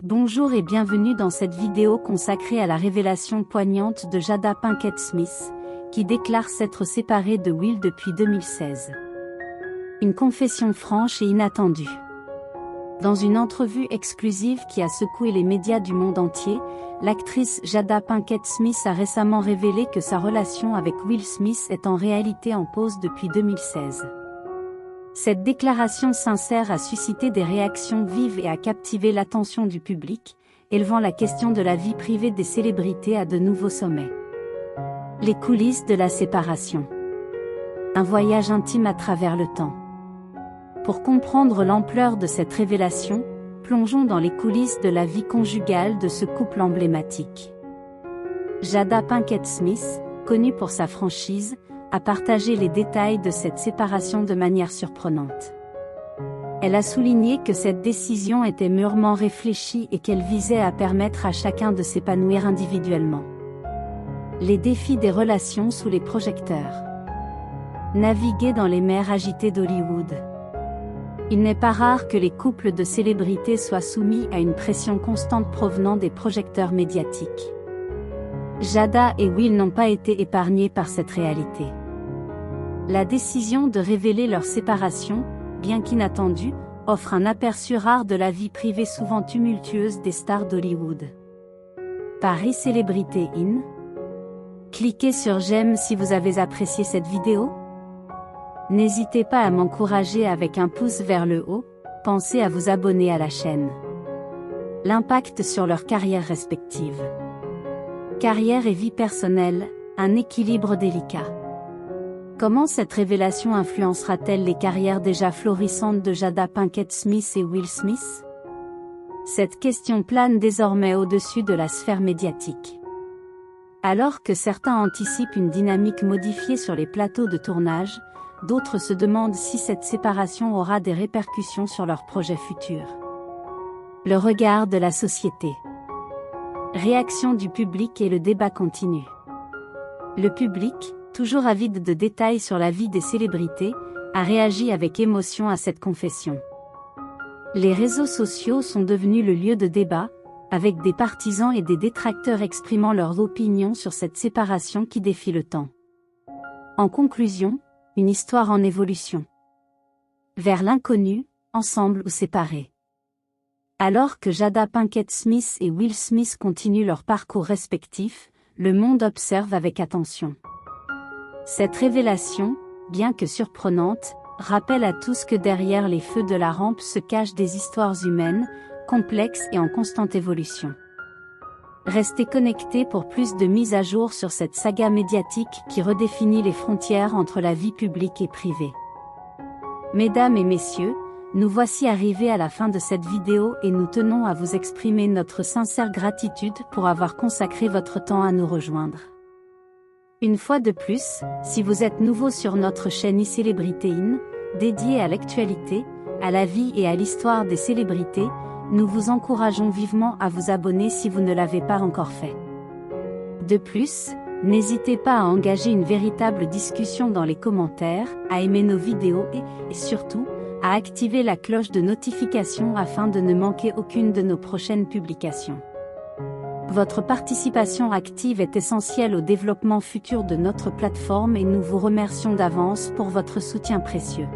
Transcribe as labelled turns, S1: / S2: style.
S1: Bonjour et bienvenue dans cette vidéo consacrée à la révélation poignante de Jada Pinkett Smith, qui déclare s'être séparée de Will depuis 2016. Une confession franche et inattendue. Dans une entrevue exclusive qui a secoué les médias du monde entier, l'actrice Jada Pinkett Smith a récemment révélé que sa relation avec Will Smith est en réalité en pause depuis 2016. Cette déclaration sincère a suscité des réactions vives et a captivé l'attention du public, élevant la question de la vie privée des célébrités à de nouveaux sommets. Les coulisses de la séparation. Un voyage intime à travers le temps. Pour comprendre l'ampleur de cette révélation, plongeons dans les coulisses de la vie conjugale de ce couple emblématique. Jada Pinkett Smith, connue pour sa franchise, a partagé les détails de cette séparation de manière surprenante. Elle a souligné que cette décision était mûrement réfléchie et qu'elle visait à permettre à chacun de s'épanouir individuellement. Les défis des relations sous les projecteurs. Naviguer dans les mers agitées d'Hollywood. Il n'est pas rare que les couples de célébrités soient soumis à une pression constante provenant des projecteurs médiatiques. Jada et Will n'ont pas été épargnés par cette réalité. La décision de révéler leur séparation, bien qu'inattendue, offre un aperçu rare de la vie privée souvent tumultueuse des stars d'Hollywood. Paris Célébrité In. Cliquez sur j'aime si vous avez apprécié cette vidéo. N'hésitez pas à m'encourager avec un pouce vers le haut, pensez à vous abonner à la chaîne. L'impact sur leur carrière respective. Carrière et vie personnelle, un équilibre délicat. Comment cette révélation influencera-t-elle les carrières déjà florissantes de Jada Pinkett Smith et Will Smith? Cette question plane désormais au-dessus de la sphère médiatique. Alors que certains anticipent une dynamique modifiée sur les plateaux de tournage, d'autres se demandent si cette séparation aura des répercussions sur leurs projets futurs. Le regard de la société. Réaction du public et le débat continue. Le public, toujours avide de détails sur la vie des célébrités, a réagi avec émotion à cette confession. Les réseaux sociaux sont devenus le lieu de débat, avec des partisans et des détracteurs exprimant leurs opinions sur cette séparation qui défie le temps. En conclusion, une histoire en évolution. Vers l'inconnu, ensemble ou séparés. Alors que Jada Pinkett Smith et Will Smith continuent leur parcours respectif, le monde observe avec attention. Cette révélation, bien que surprenante, rappelle à tous que derrière les feux de la rampe se cachent des histoires humaines, complexes et en constante évolution. Restez connectés pour plus de mises à jour sur cette saga médiatique qui redéfinit les frontières entre la vie publique et privée. Mesdames et messieurs, nous voici arrivés à la fin de cette vidéo et nous tenons à vous exprimer notre sincère gratitude pour avoir consacré votre temps à nous rejoindre. Une fois de plus, si vous êtes nouveau sur notre chaîne iCélébrité In, dédiée à l'actualité, à la vie et à l'histoire des célébrités, nous vous encourageons vivement à vous abonner si vous ne l'avez pas encore fait. De plus, n'hésitez pas à engager une véritable discussion dans les commentaires, à aimer nos vidéos et surtout, à activer la cloche de notification afin de ne manquer aucune de nos prochaines publications. Votre participation active est essentielle au développement futur de notre plateforme et nous vous remercions d'avance pour votre soutien précieux.